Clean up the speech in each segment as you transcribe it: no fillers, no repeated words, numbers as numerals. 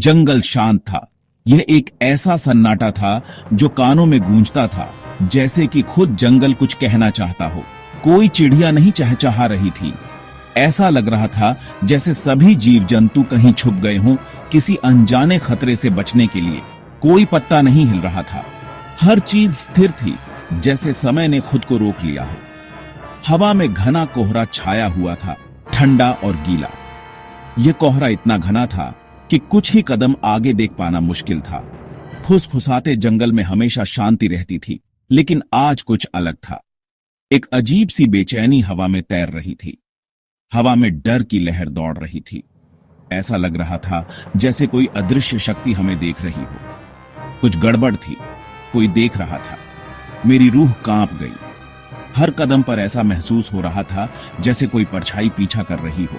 जंगल शांत था। यह एक ऐसा सन्नाटा था जो कानों में गूंजता था, जैसे कि खुद जंगल कुछ कहना चाहता हो। कोई चिड़िया नहीं चहचहा रही थी। ऐसा लग रहा था जैसे सभी जीव जंतु कहीं छुप गए हों किसी अनजाने खतरे से बचने के लिए। कोई पत्ता नहीं हिल रहा था। हर चीज स्थिर थी, जैसे समय ने खुद को रोक लिया हो। हवा में घना कोहरा छाया हुआ था, ठंडा और गीला। यह कोहरा इतना घना था कि कुछ ही कदम आगे देख पाना मुश्किल था। फुसफुसाते जंगल में हमेशा शांति रहती थी, लेकिन आज कुछ अलग था। एक अजीब सी बेचैनी हवा में तैर रही थी। हवा में डर की लहर दौड़ रही थी। ऐसा लग रहा था जैसे कोई अदृश्य शक्ति हमें देख रही हो। कुछ गड़बड़ थी, कोई देख रहा था। मेरी रूह कांप गई। हर कदम पर ऐसा महसूस हो रहा था जैसे कोई परछाई पीछा कर रही हो।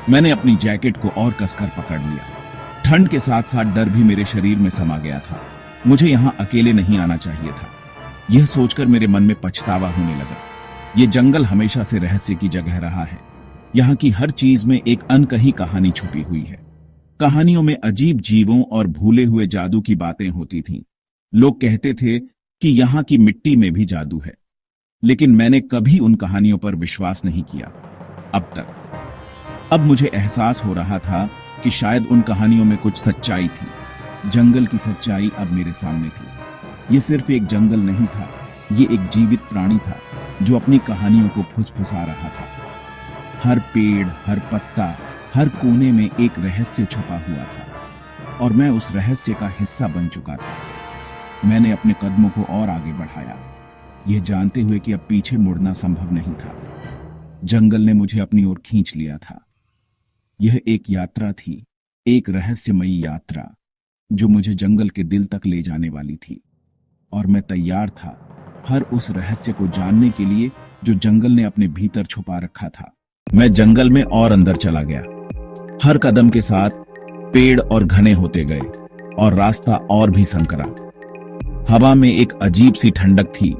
मैंने अपनी जैकेट को और कसकर पकड़ लिया। ठंड के साथ साथ डर भी मेरे शरीर में समा गया था। मुझे यहां अकेले नहीं आना चाहिए था। यह सोचकर मेरे मन में पछतावा होने लगा। यह जंगल हमेशा से रहस्य की जगह रहा है। यहाँ की हर चीज में एक अनकही कहानी छुपी हुई है। कहानियों में अजीब जीवों और भूले हुए जादू की बातें होती थीं। लोग कहते थे कि यहाँ की मिट्टी में भी जादू है, लेकिन मैंने कभी उन कहानियों पर विश्वास नहीं किया अब तक। अब मुझे एहसास हो रहा था कि शायद उन कहानियों में कुछ सच्चाई थी। जंगल की सच्चाई अब मेरे सामने थी। ये सिर्फ एक जंगल नहीं था, ये एक जीवित प्राणी था जो अपनी कहानियों को फुसफुसा रहा था। हर पेड़, हर पत्ता, हर कोने में एक रहस्य छुपा हुआ था, और मैं उस रहस्य का हिस्सा बन चुका था। मैंने अपने कदमों को और आगे बढ़ाया, यह जानते हुए कि अब पीछे मुड़ना संभव नहीं था। जंगल ने मुझे अपनी ओर खींच लिया था। यह एक यात्रा थी, एक रहस्यमयी यात्रा जो मुझे जंगल के दिल तक ले जाने वाली थी, और मैं तैयार था हर उस रहस्य को जानने के लिए जो जंगल ने अपने भीतर छुपा रखा था। मैं जंगल में और अंदर चला गया। हर कदम के साथ पेड़ और घने होते गए और रास्ता और भी संकरा। हवा में एक अजीब सी ठंडक थी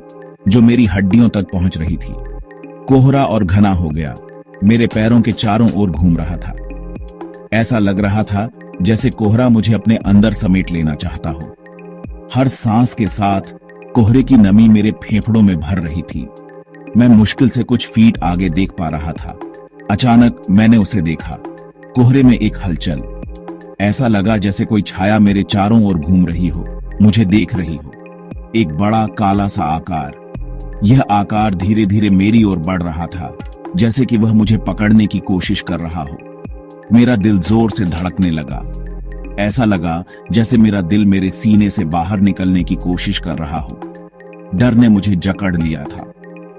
जो मेरी हड्डियों तक पहुंच रही थी। कोहरा और घना हो गया, मेरे पैरों के चारों ओर घूम रहा था। ऐसा लग रहा था जैसे कोहरा मुझे अपने अंदर समेट लेना चाहता हो। हर सांस के साथ कोहरे की नमी मेरे फेफड़ों में भर रही थी। मैं मुश्किल से कुछ फीट आगे देख पा रहा था। अचानक मैंने उसे देखा। कोहरे में एक हलचल। ऐसा लगा जैसे कोई छाया मेरे चारों ओर घूम रही हो, मुझे देख रही हो। एक बड़ा काला सा आकार। यह आकार धीरे धीरे मेरी ओर बढ़ रहा था, जैसे कि वह मुझे पकड़ने की कोशिश कर रहा हो। मेरा दिल जोर से धड़कने लगा। ऐसा लगा जैसे मेरा दिल मेरे सीने से बाहर निकलने की कोशिश कर रहा हो। डर ने मुझे जकड़ लिया था।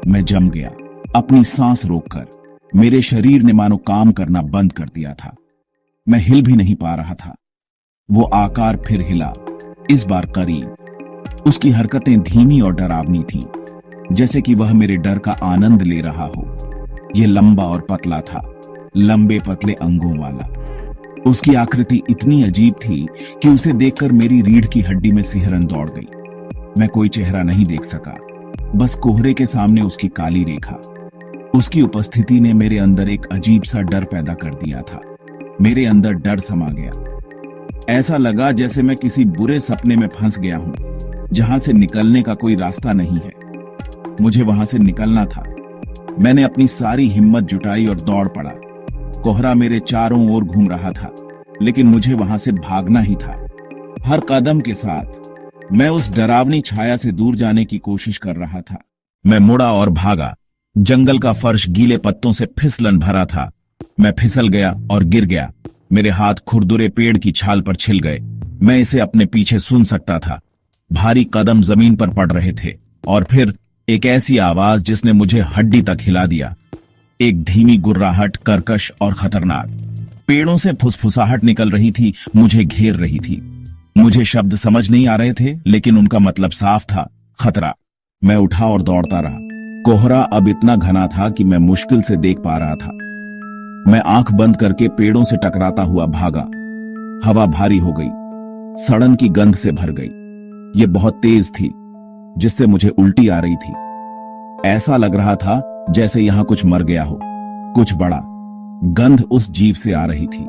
मैं जम गया, अपनी सांस रोककर। मेरे शरीर ने मानो काम करना बंद कर दिया था। मैं हिल भी नहीं पा रहा था। वो आकार फिर हिला, इस बार करीब। उसकी हरकतें धीमी और डरावनी थीं, जैसे कि वह मेरे डर का आनंद ले रहा हो। यह लंबा और पतला था, लंबे पतले अंगों वाला। उसकी आकृति इतनी अजीब थी कि उसे देखकर मेरी रीढ़ की हड्डी में सिहरन दौड़ गई। मैं कोई चेहरा नहीं देख सका, बस कोहरे के सामने उसकी काली रेखा। उसकी उपस्थिति ने मेरे अंदर एक अजीब सा डर पैदा कर दिया था। मेरे अंदर डर समा गया। ऐसा लगा जैसे मैं किसी बुरे सपने में फंस गया हूं, जहां से निकलने का कोई रास्ता नहीं है। मुझे वहां से निकलना था। मैंने अपनी सारी हिम्मत जुटाई और दौड़ पड़ा। कोहरा मेरे चारों ओर घूम रहा था, लेकिन मुझे वहां से भागना ही था। हर कदम के साथ मैं उस डरावनी छाया से दूर जाने की कोशिश कर रहा था। मैं मुड़ा और भागा। जंगल का फर्श गीले पत्तों से फिसलन भरा था। मैं फिसल गया और गिर गया। मेरे हाथ खुरदुरे पेड़ की छाल पर छिल गए। मैं इसे अपने पीछे सुन सकता था। भारी कदम जमीन पर पड़ रहे थे, और फिर एक ऐसी आवाज जिसने मुझे हड्डी तक हिला दिया। एक धीमी गुर्राहट, कर्कश और खतरनाक। पेड़ों से फुसफुसाहट निकल रही थी, मुझे घेर रही थी। मुझे शब्द समझ नहीं आ रहे थे, लेकिन उनका मतलब साफ था, खतरा। मैं उठा और दौड़ता रहा। कोहरा अब इतना घना था कि मैं मुश्किल से देख पा रहा था। मैं आंख बंद करके पेड़ों से टकराता हुआ भागा। हवा भारी हो गई, सड़न की गंध से भर गई। ये बहुत तेज थी, जिससे मुझे उल्टी आ रही थी। ऐसा लग रहा था जैसे यहां कुछ मर गया हो, कुछ बड़ा। गंध उस जीव से आ रही थी,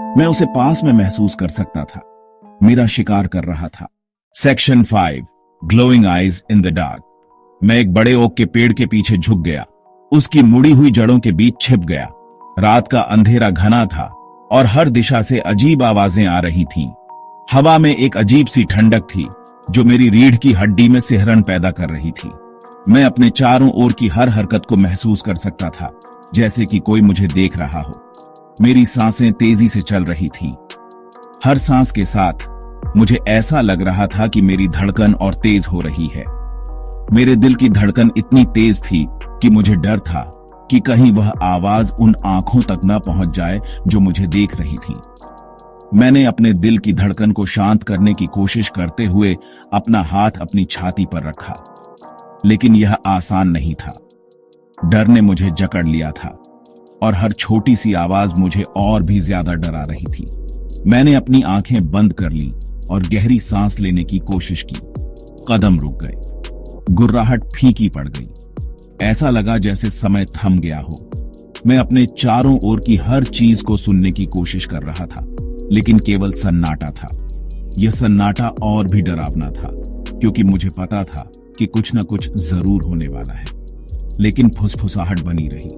मैं उसे पास में महसूस कर सकता था, मेरा शिकार कर रहा था। Section 5 glowing eyes in the dark. मैं एक बड़े ओक के पेड़ के पीछे झुक गया, उसकी मुड़ी हुई जड़ों के बीच छिप गया। रात का अंधेरा घना था और हर दिशा से अजीब आवाजें आ रही थीं। हवा में एक अजीब सी ठंडक थी जो मेरी रीढ़ की हड्डी में सिहरन पैदा कर रही थी। मैं अपने चारों ओर की हर हरकत को महसूस कर सकता था, जैसे कि कोई मुझे देख रहा हो। मेरी सांसें तेजी से चल रही थीं। हर सांस के साथ मुझे ऐसा लग रहा था कि मेरी धड़कन और तेज हो रही है। मेरे दिल की धड़कन इतनी तेज थी कि मुझे डर था कि कहीं वह आवाज उन आंखों तक न पहुंच जाए जो मुझे देख रही थीं। मैंने अपने दिल की धड़कन को शांत करने की कोशिश करते हुए अपना हाथ अपनी छाती पर रखा, लेकिन यह आसान नहीं था। डर ने मुझे जकड़ लिया था और हर छोटी सी आवाज मुझे और भी ज्यादा डरा रही थी। मैंने अपनी आंखें बंद कर ली और गहरी सांस लेने की कोशिश की। कदम रुक गए, गुर्राहट फीकी पड़ गई। ऐसा लगा जैसे समय थम गया हो। मैं अपने चारों ओर की हर चीज को सुनने की कोशिश कर रहा था, लेकिन केवल सन्नाटा था। यह सन्नाटा और भी डरावना था, क्योंकि मुझे पता था कि कुछ न कुछ जरूर होने वाला है। लेकिन फुसफुसाहट बनी रही,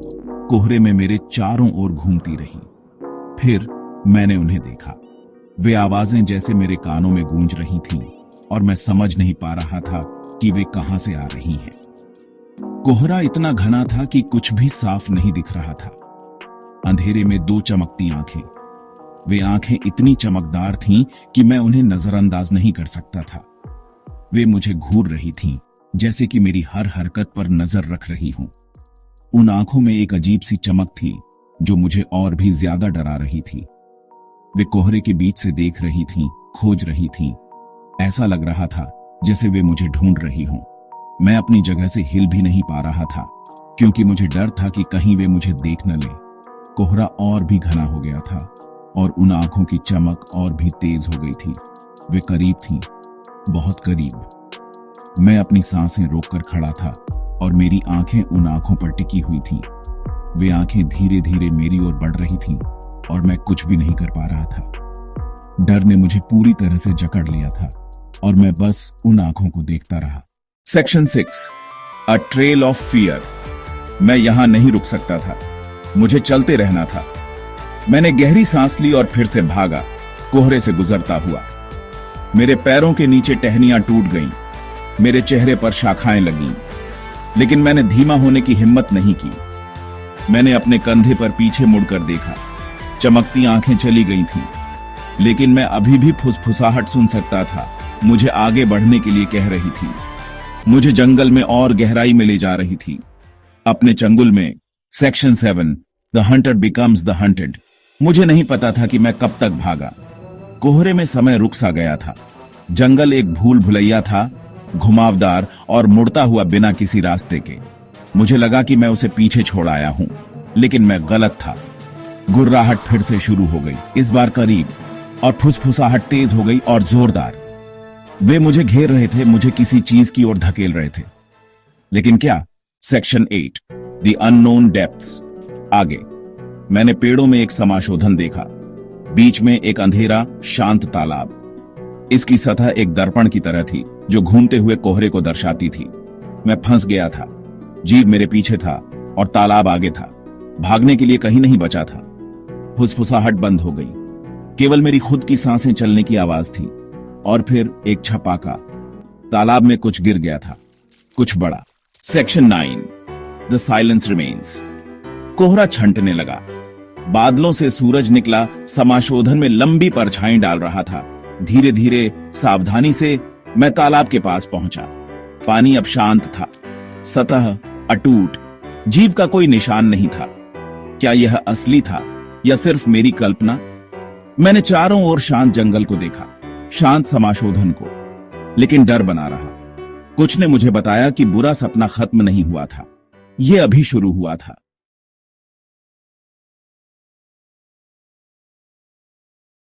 कोहरे में मेरे चारों ओर घूमती रही। फिर मैंने उन्हें देखा। वे आवाजें जैसे मेरे कानों में गूंज रही थीं और मैं समझ नहीं पा रहा था कि वे कहां से आ रही हैं। कोहरा इतना घना था कि कुछ भी साफ नहीं दिख रहा था। अंधेरे में दो चमकती आंखें। वे आंखें इतनी चमकदार थीं कि मैं उन्हें नजरअंदाज नहीं कर सकता था। वे मुझे घूर रही थीं, जैसे कि मेरी हर हरकत पर नजर रख रही हूं। उन आंखों में एक अजीब सी चमक थी जो मुझे और भी ज्यादा डरा रही थी। वे कोहरे के बीच से देख रही थीं, खोज रही थीं। ऐसा लग रहा था जैसे वे मुझे ढूंढ रही हों। मैं अपनी जगह से हिल भी नहीं पा रहा था, क्योंकि मुझे डर था कि कहीं वे मुझे देख न लें। कोहरा और भी घना हो गया था और उन आंखों की चमक और भी तेज हो गई थी। वे करीब थीं, बहुत करीब। मैं अपनी सांसें रोककर खड़ा था और मेरी आंखें उन आंखों पर टिकी हुई थीं। वे आंखें धीरे धीरे मेरी ओर बढ़ रही थीं और मैं कुछ भी नहीं कर पा रहा था। डर ने मुझे पूरी तरह से जकड़ लिया था और मैं बस उन आंखों को देखता रहा। Section 6 a trail of fear. मैं यहां नहीं रुक सकता था, मुझे चलते रहना था। मैंने गहरी सांस ली और फिर से भागा, कोहरे से गुजरता हुआ। मेरे पैरों के नीचे टहनियां टूट गईं, मेरे चेहरे पर शाखाएं लगीं, लेकिन मैंने धीमा होने की हिम्मत नहीं की। मैंने अपने कंधे पर पीछे मुड़कर देखा। चमकती आंखें चली गई थीं, लेकिन मैं अभी भी फुसफुसाहट सुन सकता था। मुझे आगे बढ़ने के लिए कह रही थी, मुझे जंगल में और गहराई में ले जा रही थी, अपने चंगुल में। Section 7 the hunter becomes the hunted. मुझे नहीं पता था कि मैं कब तक भागा। कोहरे में समय रुक सा गया था। जंगल एक भूल भुलैया था, घुमावदार और मुड़ता हुआ बिना किसी रास्ते के। मुझे लगा कि मैं उसे पीछे छोड़ आया हूं, लेकिन मैं गलत था। गुर्राहट फिर से शुरू हो गई, इस बार करीब, और फुसफुसाहट तेज हो गई और जोरदार। वे मुझे घेर रहे थे, मुझे किसी चीज की ओर धकेल रहे थे। लेकिन क्या? Section 8 the unknown depths. आगे मैंने पेड़ों में एक समाशोधन देखा। बीच में एक अंधेरा शांत तालाब। इसकी सतह एक दर्पण की तरह थी जो घूमते हुए कोहरे को दर्शाती थी। मैं फंस गया था। जीव मेरे पीछे था और तालाब आगे था। भागने के लिए कहीं नहीं बचा था। फुसफुसाहट बंद हो गई, केवल मेरी खुद की सांसें चलने की आवाज थी। और फिर एक छपाका। तालाब में कुछ गिर गया था, कुछ बड़ा। Section 9 the silence remains. कोहरा छंटने लगा। बादलों से सूरज निकला, समाशोधन में लंबी परछाई डाल रहा था। धीरे धीरे, सावधानी से मैं तालाब के पास पहुंचा। पानी अब शांत था, सतह अटूट। जीव का कोई निशान नहीं था। क्या यह असली था या सिर्फ मेरी कल्पना? मैंने चारों ओर शांत जंगल को देखा, शांत समाशोधन को, लेकिन डर बना रहा। कुछ ने मुझे बताया कि बुरा सपना खत्म नहीं हुआ था, यह अभी शुरू हुआ था।